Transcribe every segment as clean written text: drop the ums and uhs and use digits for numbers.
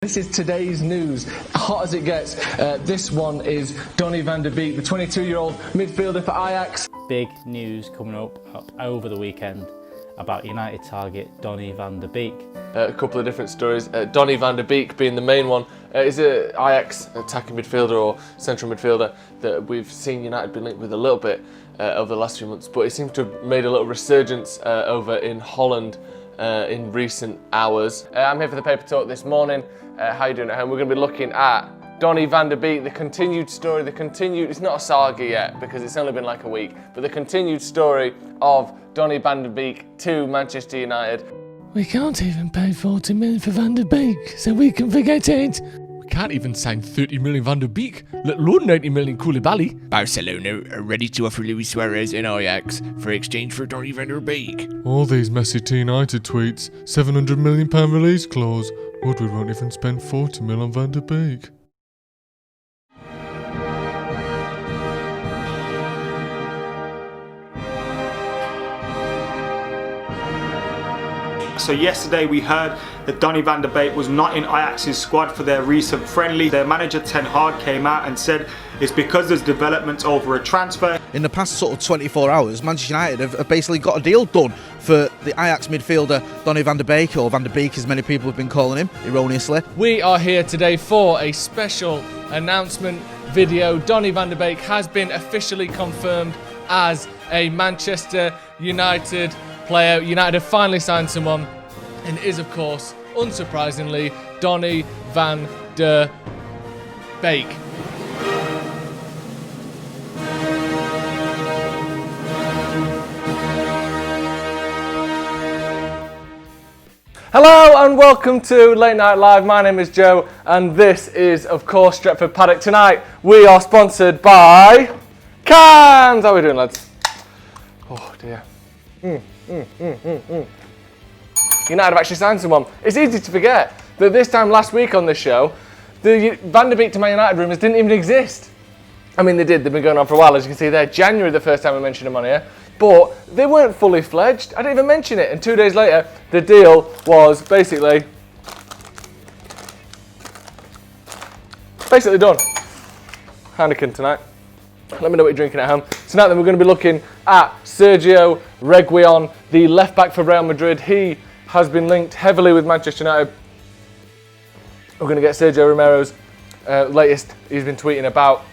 This is today's news, hot as it gets. This one is Donny van der Beek, the 22-year-old midfielder for Ajax. Big news coming up over the weekend about United target Donny van der Beek. A couple of different stories. Donny van der Beek being the main one. Is an Ajax attacking midfielder or central midfielder that we've seen United be linked with a little bit over the last few months, but he seems to have made a little resurgence over in Holland in recent hours. I'm here for the paper talk this morning. How you doing at home? We're going to be looking at Donny van der Beek, the continued story, it's not a saga yet because it's only been like a week, but the continued story of Donny van der Beek to Manchester United. We can't even pay 40 million for Van der Beek, so we can forget it. We can't even sign 30 million Van der Beek, let alone 90 million Koulibaly. Barcelona are ready to offer Luis Suarez and Ajax for exchange for Donny van der Beek. All these messy United tweets, £700 million release clause. Woodward won't even spend 40 million on Van der Beek. So yesterday we heard that Donny van der Beek was not in Ajax's squad for their recent friendly. Their manager Ten Hag came out and said it's because there's developments over a transfer. In the past sort of 24 hours, Manchester United have basically got a deal done for the Ajax midfielder Donny van der Beek, or Van der Beek as many people have been calling him, erroneously. We are here today for a special announcement video. Donny van der Beek has been officially confirmed as a Manchester United player. United have finally signed someone, and it is, of course, unsurprisingly, Donny van der Beek. Hello and welcome to Late Night Live. My name is Joe and this is, of course, Stretford Paddock. Tonight we are sponsored by Cans. How are we doing, lads? Oh dear. United have actually signed someone. It's easy to forget that this time last week on this show, the Van der Beek to Man United rumours didn't even exist. I mean, they did. They've been going on for a while, as you can see there. January, the first time I mentioned them on here. But they weren't fully fledged. I didn't even mention it. And 2 days later, the deal was basically done. Heineken tonight. Let me know what you're drinking at home. Tonight then we're going to be looking at Sergio Reguilon, the left back for Real Madrid. He has been linked heavily with Manchester United. We're going to get Sergio Romero's latest. He's been tweeting about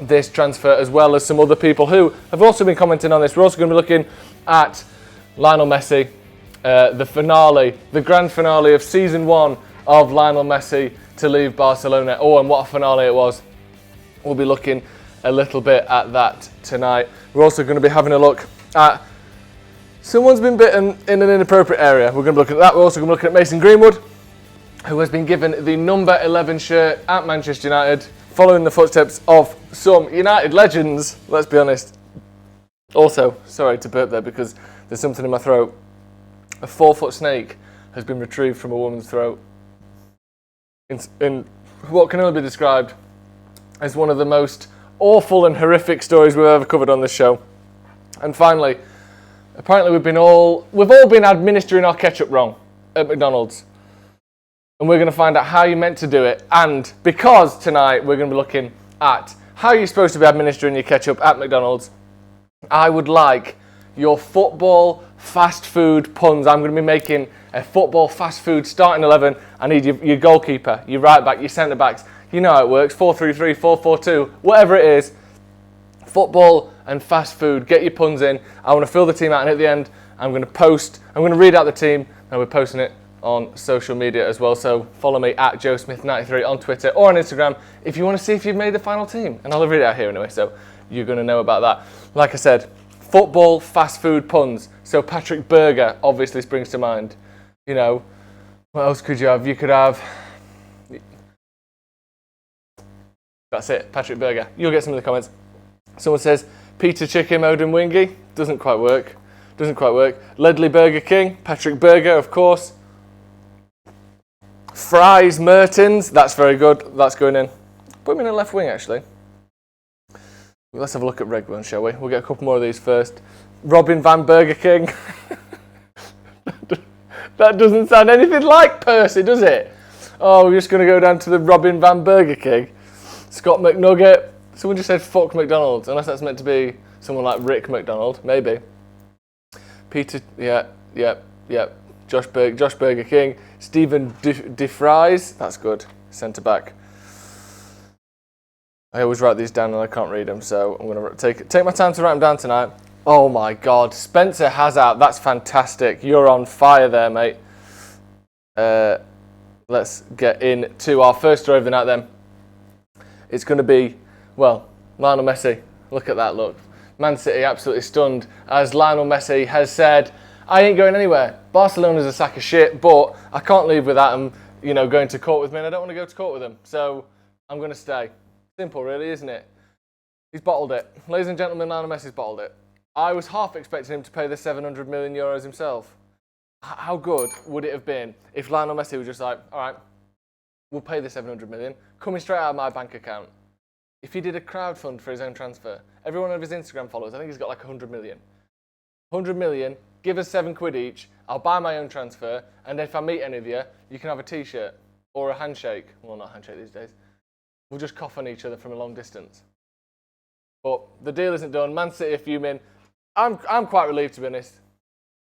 this transfer, as well as some other people who have also been commenting on this. We're also going to be looking at Lionel Messi, the finale, the grand finale of season 1 of Lionel Messi to leave Barcelona. Oh, and what a finale it was. We'll be looking a little bit at that tonight. We're also going to be having a look at someone's been bitten in an inappropriate area. We're going to be looking at that. We're also going to be looking at Mason Greenqwood, who has been given the number 11 shirt at Manchester United, following the footsteps of some United legends, let's be honest. Also, sorry to burp there because there's something in my throat. A 4-foot snake has been retrieved from a woman's throat in what can only be described as one of the most awful and horrific stories we've ever covered on this show. And finally, apparently we've all been administering our ketchup wrong at McDonald's. And we're going to find out how you're meant to do it. And because tonight we're going to be looking at how you're supposed to be administering your ketchup at McDonald's, I would like your football fast food puns. I'm going to be making a football fast food starting 11. I need your goalkeeper, your right back, your centre backs. You know how it works, 4-3-3, 4-4-2, whatever it is. Football and fast food, get your puns in. I want to fill the team out, and at the end, I'm going to read out the team, and we're posting it on social media as well. So follow me at JoeSmith93 on Twitter or on Instagram if you want to see if you've made the final team. And I'll read it out here anyway, so you're going to know about that. Like I said, football, fast food puns. So Patrick Berger obviously springs to mind. You know, what else could you have? You could have... That's it, Patrick Berger. You'll get some of the comments. Someone says, Peter Chicken Odin Wingy. Doesn't quite work. Ledley Burger King. Patrick Berger, of course. Fries Mertens. That's very good. That's going in. Put him in a left wing, actually. Let's have a look at Reguilon, shall we? We'll get a couple more of these first. Robin van Burger King. That doesn't sound anything like Percy, does it? Oh, we're just going to go down to the Robin Van Burger King. Scott McNugget. Someone just said fuck McDonald's, unless that's meant to be someone like Rick McDonald, maybe. Peter, yeah. Josh Burger King. Stephen DeFries, that's good. Centre back. I always write these down and I can't read them, so I'm going to take my time to write them down tonight. Oh my God, Spencer Hazard, that's fantastic. You're on fire there, mate. Let's get into our first story of the night then. It's going to be, well, Lionel Messi. Look at that look. Man City absolutely stunned as Lionel Messi has said, I ain't going anywhere. Barcelona's a sack of shit, but I can't leave without them, going to court with me, and I don't want to go to court with them. So I'm going to stay. Simple, really, isn't it? He's bottled it. Ladies and gentlemen, Lionel Messi's bottled it. I was half expecting him to pay the 700 million euros himself. How good would it have been if Lionel Messi was just like, all right, we'll pay the 700 million, coming straight out of my bank account. If he did a crowdfund for his own transfer, every one of his Instagram followers, I think he's got like 100 million. 100 million, give us £7 each, I'll buy my own transfer, and if I meet any of you, you can have a t-shirt or a handshake. Well, not a handshake these days. We'll just cough on each other from a long distance. But the deal isn't done. Man City are fuming. I'm quite relieved, to be honest.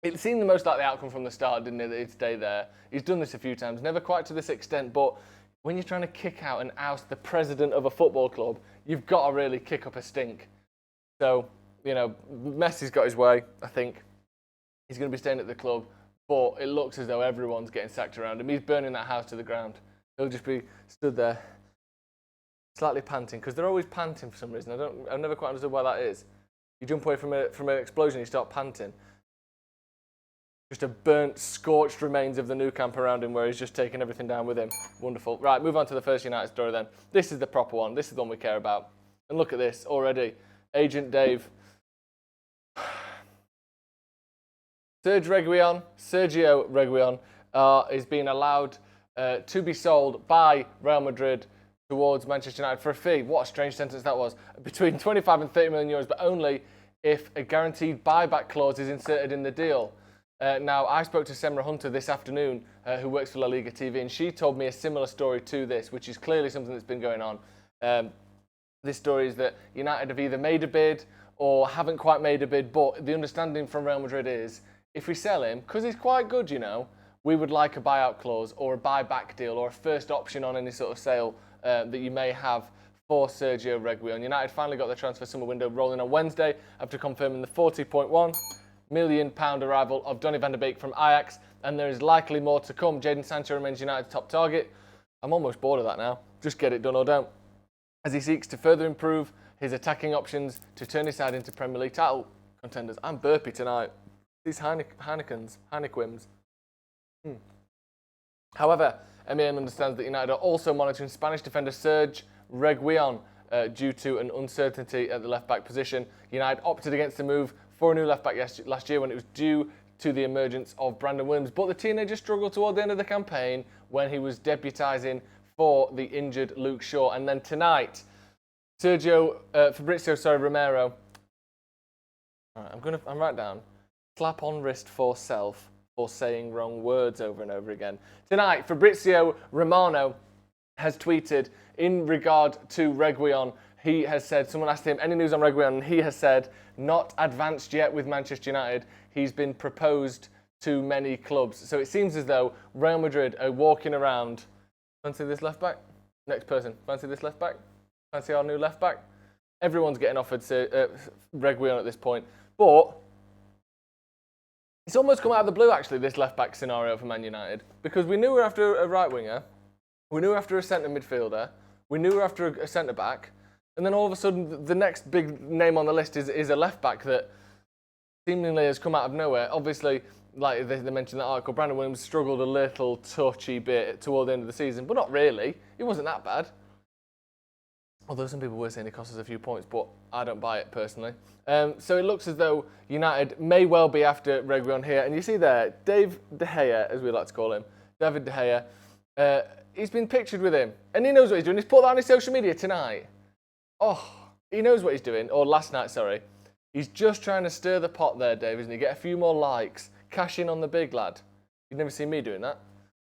It seemed the most likely outcome from the start, didn't it, that he'd stay there. He's done this a few times, never quite to this extent, but when you're trying to kick out and oust the president of a football club, you've got to really kick up a stink. So, Messi's got his way, I think. He's going to be staying at the club, but it looks as though everyone's getting sacked around him. He's burning that house to the ground. He'll just be stood there, slightly panting, because they're always panting for some reason. I've never quite understood why that is. You jump away from an explosion, you start panting. Just a burnt, scorched remains of the new camp around him where he's just taking everything down with him. Wonderful. Right, move on to the first United story then. This is the proper one. This is the one we care about. And look at this already. Agent Dave. Sergio Reguilon is being allowed to be sold by Real Madrid towards Manchester United for a fee. What a strange sentence that was. Between 25 and 30 million euros, but only if a guaranteed buyback clause is inserted in the deal. Now, I spoke to Semra Hunter this afternoon, who works for La Liga TV, and she told me a similar story to this, which is clearly something that's been going on. This story is that United have either made a bid or haven't quite made a bid, but the understanding from Real Madrid is, if we sell him, because he's quite good, we would like a buyout clause or a buyback deal or a first option on any sort of sale that you may have for Sergio Reguilon. United finally got the transfer summer window rolling on Wednesday after confirming the £40.1 million arrival of Donny van de Beek from Ajax, and there is likely more to come. Jadon Sancho remains United's top target. I'm almost bored of that now. Just get it done or don't. As he seeks to further improve his attacking options to turn his side into Premier League title contenders. I'm burpy tonight. These Heinequims. However, MEN understands that United are also monitoring Spanish defender Sergio Reguilon due to an uncertainty at the left-back position. United opted against the move for a new left-back last year when it was due to the emergence of Brandon Williams. But the teenager struggled toward the end of the campaign when he was debutising for the injured Luke Shaw. And then tonight, Fabrizio Romano. All right, I'm right down. Slap on wrist for self for saying wrong words over and over again. Tonight, Fabrizio Romano has tweeted in regard to Reguilon. He has said, someone asked him, any news on Reguilon? And he has said, not advanced yet with Manchester United. He's been proposed to many clubs. So it seems as though Real Madrid are walking around. Fancy this left back? Next person. Fancy this left back? Fancy our new left back? Everyone's getting offered Reguilon at this point. But it's almost come out of the blue, actually, this left back scenario for Man United. Because we knew we were after a right winger. We knew we were after a centre midfielder. We knew we were after a centre back. And then all of a sudden, the next big name on the list is a left back that seemingly has come out of nowhere. Obviously, like they mentioned in that article, Brandon Williams struggled a little touchy bit toward the end of the season, but not really. He wasn't that bad. Although some people were saying he cost us a few points, but I don't buy it personally. So it looks as though United may well be after Reguilon here. And you see there, Dave De Gea, as we like to call him, David De Gea, he's been pictured with him. And he knows what he's doing. He's put that on his social media tonight. Oh, he knows what he's doing. Or last night, sorry. He's just trying to stir the pot there, Dave, isn't he? Get a few more likes. Cash in on the big lad. You've never seen me doing that.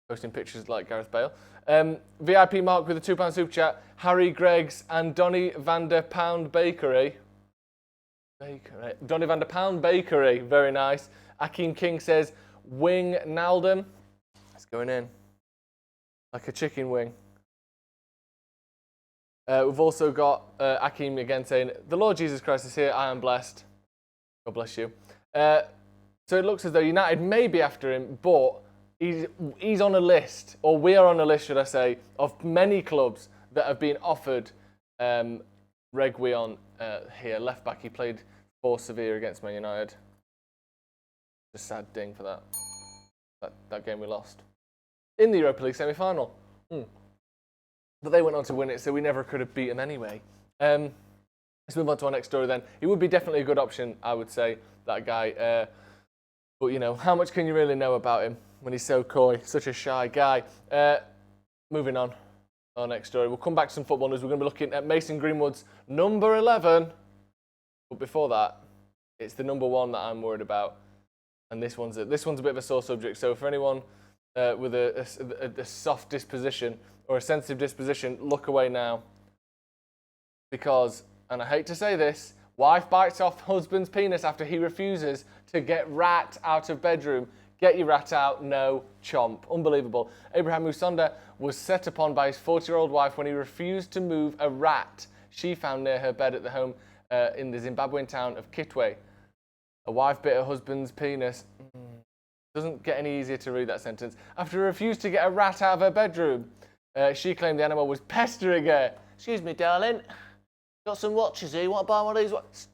Posting pictures like Gareth Bale. VIP Mark with a £2 super chat. Harry Greggs and Donny van der Pound Bakery. Donny van der Pound Bakery, very nice. Akeem King says, Wing Naldum. It's going in. Like a chicken wing. We've also got Akeem again saying, the Lord Jesus Christ is here, I am blessed. God bless you. So it looks as though United may be after him, but he's on a list, or we are on a list, should I say, of many clubs that have been offered Reguilon here, left back. He played for Sevilla against Man United. Just a sad ding for that game we lost in the Europa League semi-final. But they went on to win it, so we never could have beat them anyway. Let's move on to our next story then. He would be definitely a good option, I would say, that guy. But, you know, how much can you really know about him when he's so coy, such a shy guy? Moving on. Our next story. We'll come back to some football news. We're going to be looking at Mason Greenqwood's number 11. But before that, it's the number 1 that I'm worried about. And this one's a bit of a sore subject. So for anyone with a soft disposition or a sensitive disposition, look away now. Because, and I hate to say this, wife bites off husband's penis after he refuses to get rat out of bedroom. Get your rat out, no chomp. Unbelievable. Abraham Musonda was set upon by his 40-year-old wife when he refused to move a rat she found near her bed at the home in the Zimbabwean town of Kitwe. A wife bit her husband's penis. Doesn't get any easier to read that sentence. After he refused to get a rat out of her bedroom, she claimed the animal was pestering her. Excuse me, darling. Got some watches here. You want to buy one of these?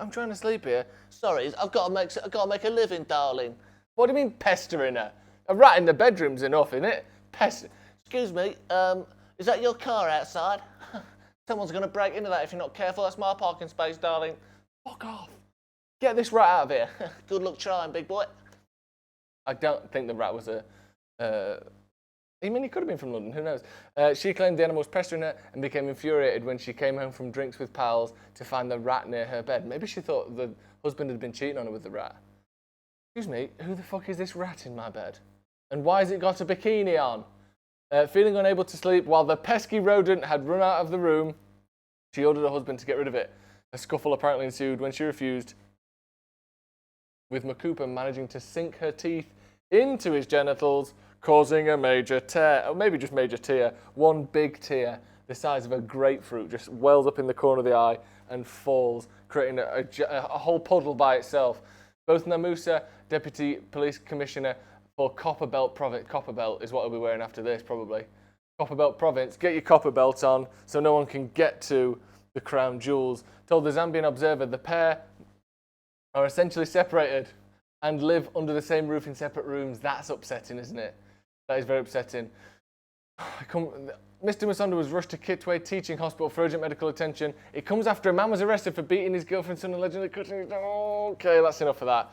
I'm trying to sleep here. Sorry, I've got to make a living, darling. What do you mean pestering her? A rat in the bedroom's enough, isn't it? Excuse me, is that your car outside? Someone's going to break into that if you're not careful. That's my parking space, darling. Fuck off. Get this rat out of here. Good luck trying, big boy. I don't think the rat was I mean, he could have been from London, who knows? She claimed the animal was pestering her and became infuriated when she came home from drinks with pals to find the rat near her bed. Maybe she thought the husband had been cheating on her with the rat. Excuse me, who the fuck is this rat in my bed? And why has it got a bikini on? Feeling unable to sleep while the pesky rodent had run out of the room, she ordered her husband to get rid of it. A scuffle apparently ensued when she refused, with Makupa managing to sink her teeth into his genitals, causing a major tear, or maybe just major tear. One big tear, the size of a grapefruit, just wells up in the corner of the eye and falls, creating a whole puddle by itself. Both Namusa, Deputy Police Commissioner for Copperbelt Province, Copperbelt is what I'll be wearing after this probably. Copperbelt Province, get your copper belt on so no one can get to the crown jewels. Told the Zambian Observer the pair are essentially separated and live under the same roof in separate rooms. That's upsetting, isn't it? That is very upsetting. Mr. Musonda was rushed to Kitwe Teaching Hospital for urgent medical attention. It comes after a man was arrested for beating his girlfriend's son and allegedly cutting his... Okay, that's enough of that.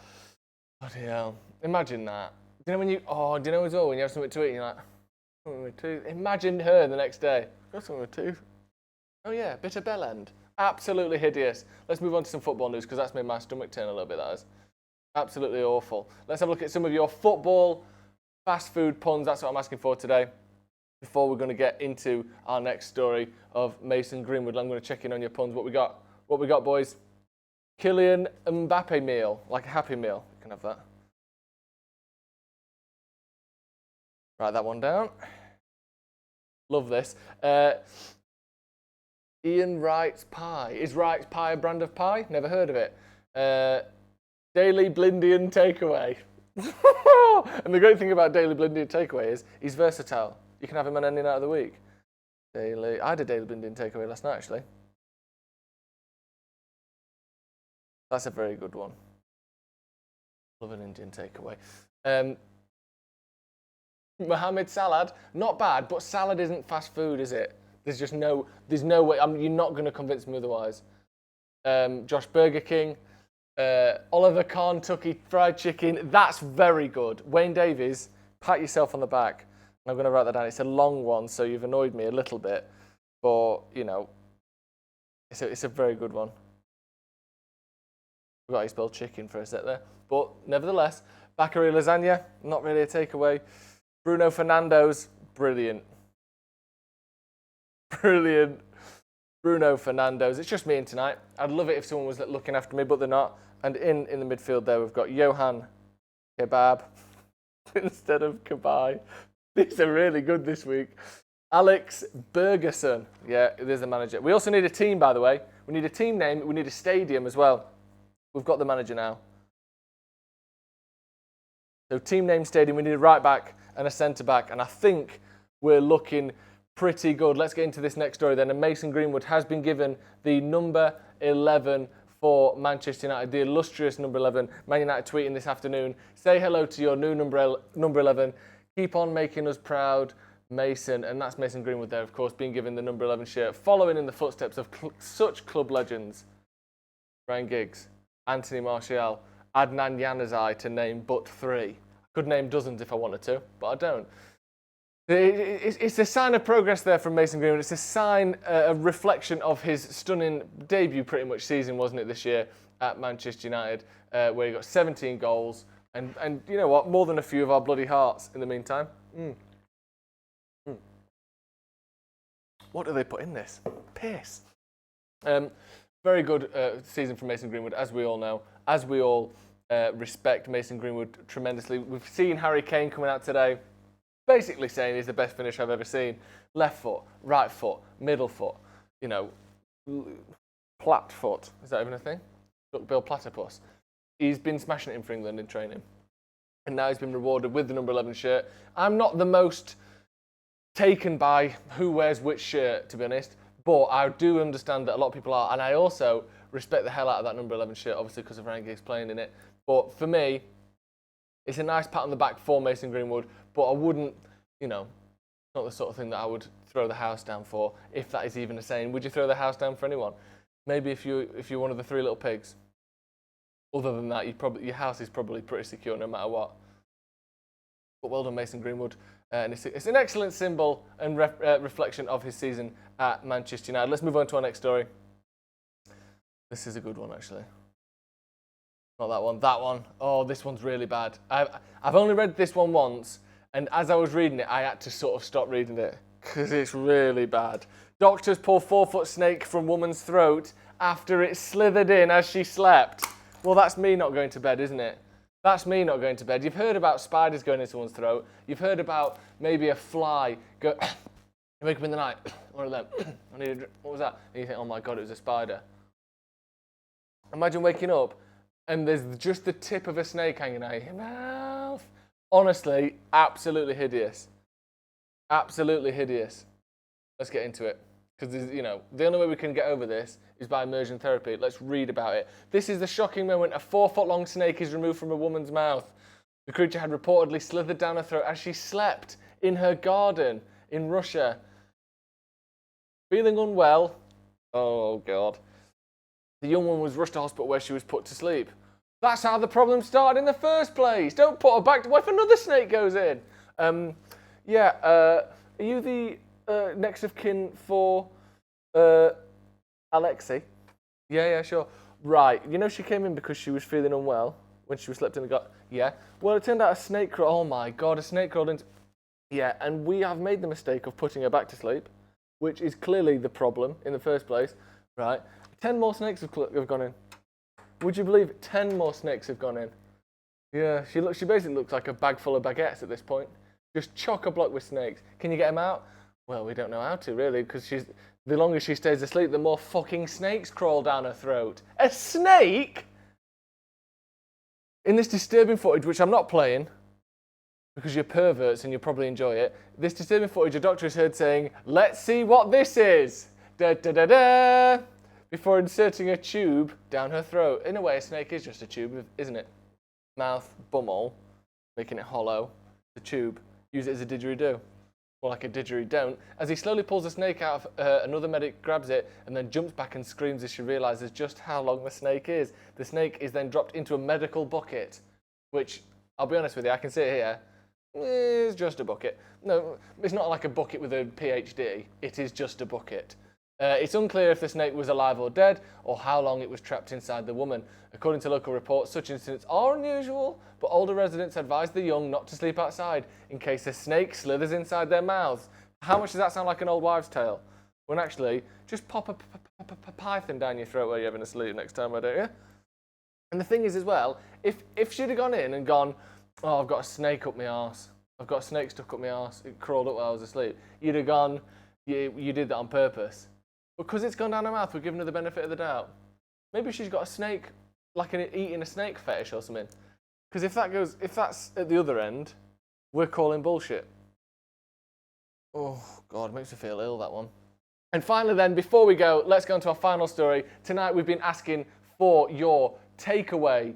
Bloody hell. Imagine that. Do you know when you... Oh, do you know as well when you have something to eat and you're like... Something with tooth. Imagine her the next day. Got something with tooth. Oh yeah, bit of bell end. Absolutely hideous. Let's move on to some football news because that's made my stomach turn a little bit, that is. Absolutely awful. Let's have a look at some of your football fast food puns. That's what I'm asking for today. Before we're going to get into our next story of Mason Greenqwood, I'm going to check in on your puns. What we got? What we got, boys? Kylian Mbappe meal, like a Happy Meal. You can have that. Write that one down. Love this. Ian Wright's Pie. Is Wright's Pie a brand of pie? Never heard of it. Daily Blindian Takeaway. And the great thing about Daily Blindian Takeaway is he's versatile. You can have him on any night of the week. I had a Daily Blindian Takeaway last night, actually. That's a very good one. Love an Indian takeaway. Mohamed Salad, not bad, but salad isn't fast food, is it? There's no way. You're not going to convince me otherwise. Josh Burger King, Oliver Kahn Kentucky Fried Chicken. That's very good. Wayne Davies, pat yourself on the back. I'm going to write that down. It's a long one, so you've annoyed me a little bit, but you know, it's a very good one. Forgot how you spelled chicken for a sec there, but nevertheless, Bakery Lasagna, not really a takeaway. Bruno Fernando's, brilliant. Brilliant. Bruno Fernandes. It's just me in tonight. I'd love it if someone was looking after me, but they're not. And in the midfield there, we've got Johan Kebab instead of Kabai. These are really good this week. Alex Bergerson. Yeah, there's the manager. We also need a team, by the way. We need a team name. We need a stadium as well. We've got the manager now. So team name, stadium. We need a right back and a centre back. And I think we're looking pretty good. Let's get into this next story then. And Mason Greenqwood has been given the number 11 for Manchester United, the illustrious number 11. Man United tweeting this afternoon. Say hello to your new number 11. Keep on making us proud, Mason. And that's Mason Greenqwood there, of course, being given the number 11 shirt, following in the footsteps of such club legends. Ryan Giggs, Anthony Martial, Adnan Januzaj, to name but 3. I could name dozens if I wanted to, but I don't. It's a sign of progress there from Mason Greenqwood. It's a sign, a reflection of his stunning debut pretty much season, wasn't it, this year at Manchester United, where he got 17 goals and you know what, more than a few of our bloody hearts in the meantime. What do they put in this? Piss. Very good season from Mason Greenqwood, as we all know, as we all respect Mason Greenqwood tremendously. We've seen Harry Kane coming out today, basically saying he's the best finisher I've ever seen. Left foot, right foot, middle foot, you know, plat foot. Is that even a thing? Look, Bill Platypus. He's been smashing it in for England in training. And now he's been rewarded with the number 11 shirt. I'm not the most taken by who wears which shirt, to be honest, but I do understand that a lot of people are. And I also respect the hell out of that number 11 shirt, obviously because of Ryan Giggs playing in it. But for me, it's a nice pat on the back for Mason Greenqwood, but I wouldn't, you know, not the sort of thing that I would throw the house down for, if that is even a saying. Would you throw the house down for anyone? Maybe if you're one of the 3 little pigs. Other than that, your house is probably pretty secure no matter what. But well done, Mason Greenqwood. And it's an excellent symbol and reflection of his season at Manchester United. Let's move on to our next story. This is a good one, actually. Not that one. That one. Oh, this one's really bad. I've only read this one once, and as I was reading it, I had to sort of stop reading it because it's really bad. Doctors pull 4-foot snake from woman's throat after it slithered in as she slept. Well, that's me not going to bed, isn't it? That's me not going to bed. You've heard about spiders going into someone's throat. You've heard about maybe a fly go. You wake up in the night, one of them. I need a drink. What was that? And you think, oh my God, it was a spider. Imagine waking up and there's just the tip of a snake hanging out of your mouth. Honestly, absolutely hideous. Absolutely hideous. Let's get into it. Because, you know, the only way we can get over this is by immersion therapy. Let's read about it. This is the shocking moment. A 4-foot-long snake is removed from a woman's mouth. The creature had reportedly slithered down her throat as she slept in her garden in Russia. Feeling unwell. Oh, God. The young woman was rushed to hospital where she was put to sleep. That's how the problem started in the first place. Don't put her back. What if another snake goes in? Are you the next of kin for Alexei? Yeah, sure. Right. You know she came in because she was feeling unwell when she was slept in the gut. Yeah. Well, it turned out a snake crawled. Oh my God, a snake crawled into. Yeah, and we have made the mistake of putting her back to sleep, which is clearly the problem in the first place. Right. 10 more snakes have gone in. Would you believe it? 10 more snakes have gone in? Yeah. She basically looks like a bag full of baguettes at this point. Just chock-a-block with snakes. Can you get them out? Well, we don't know how to, really, because the longer she stays asleep, the more fucking snakes crawl down her throat. A snake? In this disturbing footage, which I'm not playing, because you're perverts and you'll probably enjoy it, this disturbing footage, a doctor is heard saying, "Let's see what this is," da-da-da-da, before inserting a tube down her throat. In a way, a snake is just a tube, isn't it? Mouth, bumhole, making it hollow, the tube. Use it as a didgeridoo. More like a didgeridoo. As he slowly pulls the snake out of another medic grabs it and then jumps back and screams as she realises just how long the snake is. The snake is then dropped into a medical bucket, which, I'll be honest with you, I can see it here. It's just a bucket. No, it's not like a bucket with a PhD. It is just a bucket. It's unclear if the snake was alive or dead, or how long it was trapped inside the woman. According to local reports, such incidents are unusual, but older residents advise the young not to sleep outside in case a snake slithers inside their mouths. How much does that sound like an old wives' tale? When actually, just pop a python down your throat while you're having a sleep next time, why don't you? And the thing is as well, if she'd have gone in and gone, oh, I've got a snake up my arse. I've got a snake stuck up my arse. It crawled up while I was asleep. You'd have gone, you did that on purpose. Because it's gone down her mouth, we're giving her the benefit of the doubt. Maybe she's got a snake, like eating a snake fetish or something. Because if that's at the other end, we're calling bullshit. Oh, God, it makes me feel ill, that one. And finally then, before we go, let's go on to our final story. Tonight we've been asking for your takeaway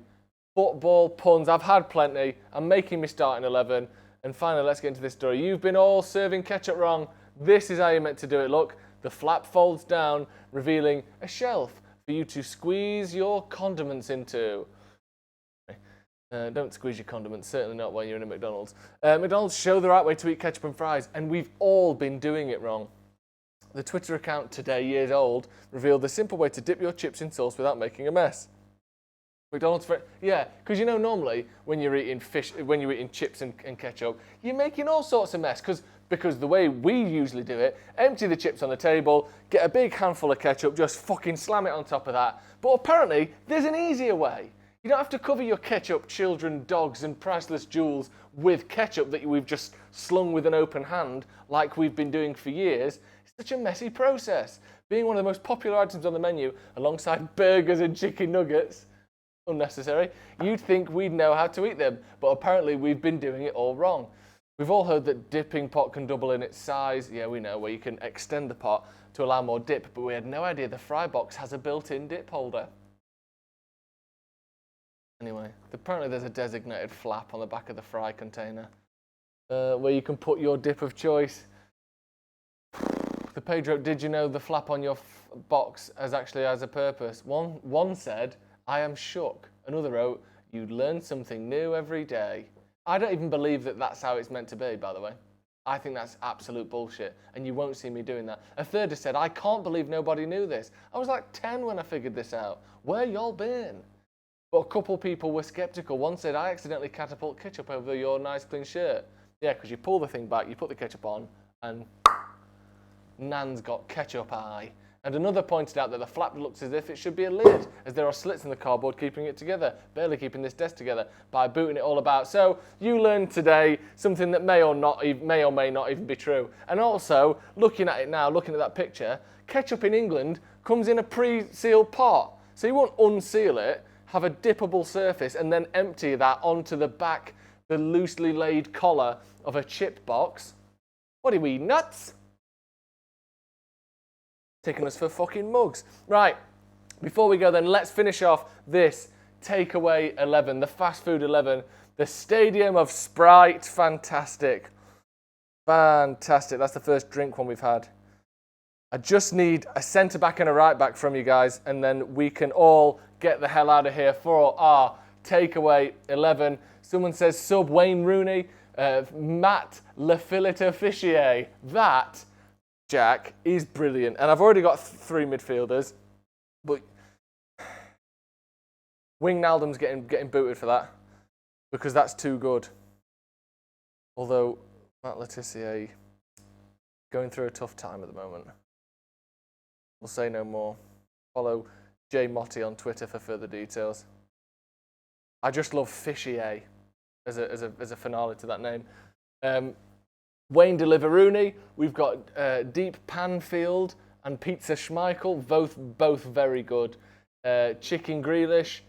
football puns. I've had plenty. I'm making me start in 11. And finally, let's get into this story. You've been all serving ketchup wrong. This is how you're meant to do it. Look, the flap folds down, revealing a shelf for you to squeeze your condiments into. Don't squeeze your condiments, certainly not when you're in a McDonald's. McDonald's show the right way to eat ketchup and fries, and we've all been doing it wrong. The Twitter account, today years old, revealed the simple way to dip your chips in sauce without making a mess. McDonald's, because normally when you're eating chips and ketchup, you're making all sorts of mess. Because the way we usually do it, empty the chips on the table, get a big handful of ketchup, just fucking slam it on top of that. But apparently, there's an easier way. You don't have to cover your ketchup, children, dogs, and priceless jewels with ketchup that we've just slung with an open hand, like we've been doing for years. It's such a messy process. Being one of the most popular items on the menu, alongside burgers and chicken nuggets, unnecessary, you'd think we'd know how to eat them, but apparently we've been doing it all wrong. We've all heard that dipping pot can double in its size. Yeah, we know, where you can extend the pot to allow more dip, but we had no idea the fry box has a built-in dip holder. Anyway, apparently there's a designated flap on the back of the fry container where you can put your dip of choice. The page wrote, did you know the flap on your box actually has a purpose? One said, I am shook. Another wrote, you learn something new every day. I don't even believe that that's how it's meant to be, by the way. I think that's absolute bullshit, and you won't see me doing that. A third has said, I can't believe nobody knew this. I was like 10 when I figured this out. Where y'all been? But a couple people were skeptical. One said, I accidentally catapult ketchup over your nice clean shirt. Yeah, because you pull the thing back, you put the ketchup on, and Nan's got ketchup eye. And another pointed out that the flap looks as if it should be a lid, as there are slits in the cardboard keeping it together, barely keeping this desk together by booting it all about. So you learned today something that may or may not even be true. And also, looking at it now, looking at that picture, ketchup in England comes in a pre-sealed pot. So you won't unseal it, have a dippable surface, and then empty that onto the back, the loosely laid collar of a chip box. What are we, nuts? Taking us for fucking mugs. Right, before we go then, let's finish off this takeaway 11, the fast food 11, the Stadium of Sprite. Fantastic. Fantastic. That's the first drink one we've had. I just need a centre-back and a right-back from you guys, and then we can all get the hell out of here for our takeaway 11. Someone says sub Wayne Rooney, Matt Lefillet-Officier. That, Jack, is brilliant. And I've already got 3 midfielders, but Wijnaldum's getting booted for that because that's too good. Although Matt Letitia going through a tough time at the moment. We'll say no more. Follow Jay Motti on Twitter for further details. I just love Fishier as a finale to that name. Wayne Deliverooney. We've got Deep Panfield and Pizza Schmeichel, both very good. Chicken Grealish.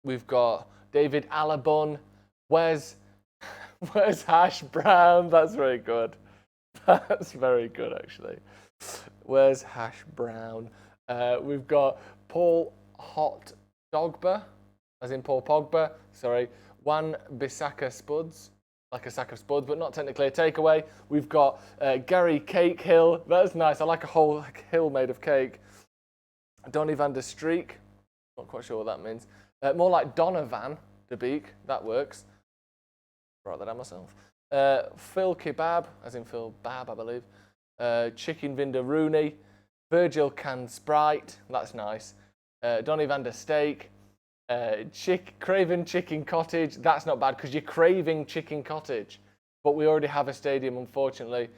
We've got David Alabon. Where's Hash Brown? That's very good. That's very good, actually. Where's Hash Brown? We've got Paul Hot Dogba, as in Paul Pogba. Sorry. Wan Bissaka Spuds, like a sack of spuds, but not technically a takeaway. We've got Gary Cake Hill. That's nice. I like a whole hill made of cake. Donny van der Streek. Not quite sure what that means. More like Donovan de Beek. That works. Write that down myself. Phil Kebab, as in Phil Bab, I believe. Chicken Vinder Rooney. Virgil Can Sprite. That's nice. Donny van der Steak. Craven Chicken Cottage. That's not bad because you're craving chicken cottage. But we already have a stadium, unfortunately.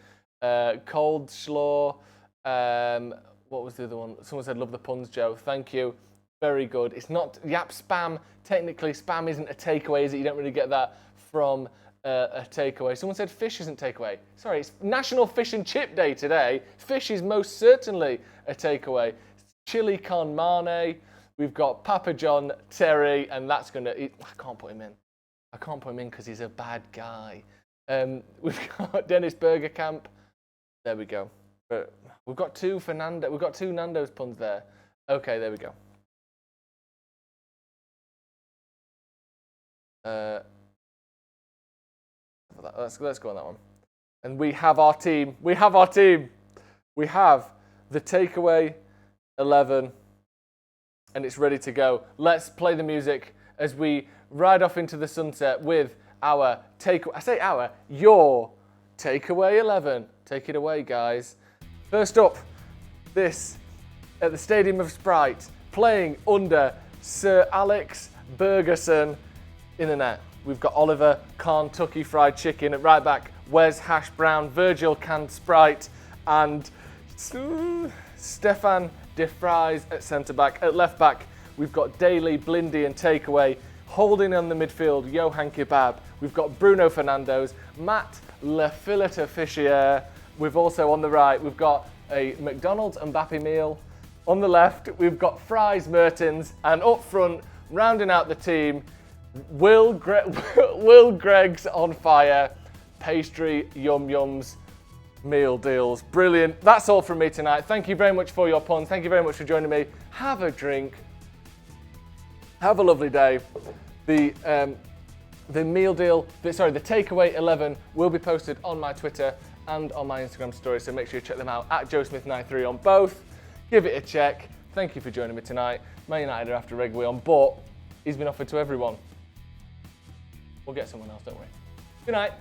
Cold slaw. What was the other one? Someone said, love the puns, Joe. Thank you. Very good. It's not yap spam. Technically, spam isn't a takeaway, is it? You don't really get that from a takeaway. Someone said fish isn't takeaway. Sorry, it's National Fish and Chip Day today. Fish is most certainly a takeaway. Chili con mane. We've got Papa John Terry, and that's going to... I can't put him in. I can't put him in because he's a bad guy. We've got Dennis Burger Camp. There we go. But we've got two Nando's puns there. Okay, there we go. Let's go on that one. And we have our team. We have the takeaway 11, and it's ready to go. Let's play the music as we ride off into the sunset with our your takeaway 11. Take it away, guys. First up, this at the Stadium of Sprite, playing under Sir Alex Bergerson in the net. We've got Oliver Kentucky Fried Chicken at right back, Wes Hash Brown, Virgil Canned Sprite, and Stefan De Vries at centre back. At left back, we've got Daly, Blindy and Takeaway. Holding on the midfield, Johan Kebab. We've got Bruno Fernandes, Matt Le Fillete Fischier. We've also on the right, we've got a McDonald's Mbappe meal. On the left, we've got Fries Mertens, and up front, rounding out the team, Will Greg's on fire, pastry yum yums, meal deals. Brilliant. That's all from me tonight. Thank you very much for your puns. Thank you very much for joining me. Have a drink. Have a lovely day. The meal deal, the takeaway 11 will be posted on my Twitter and on my Instagram story, so make sure you check them out at JoeSmith93 on both. Give it a check. Thank you for joining me tonight. Man United are after Reguilon, but he's been offered to everyone. We'll get someone else, don't we? Good night.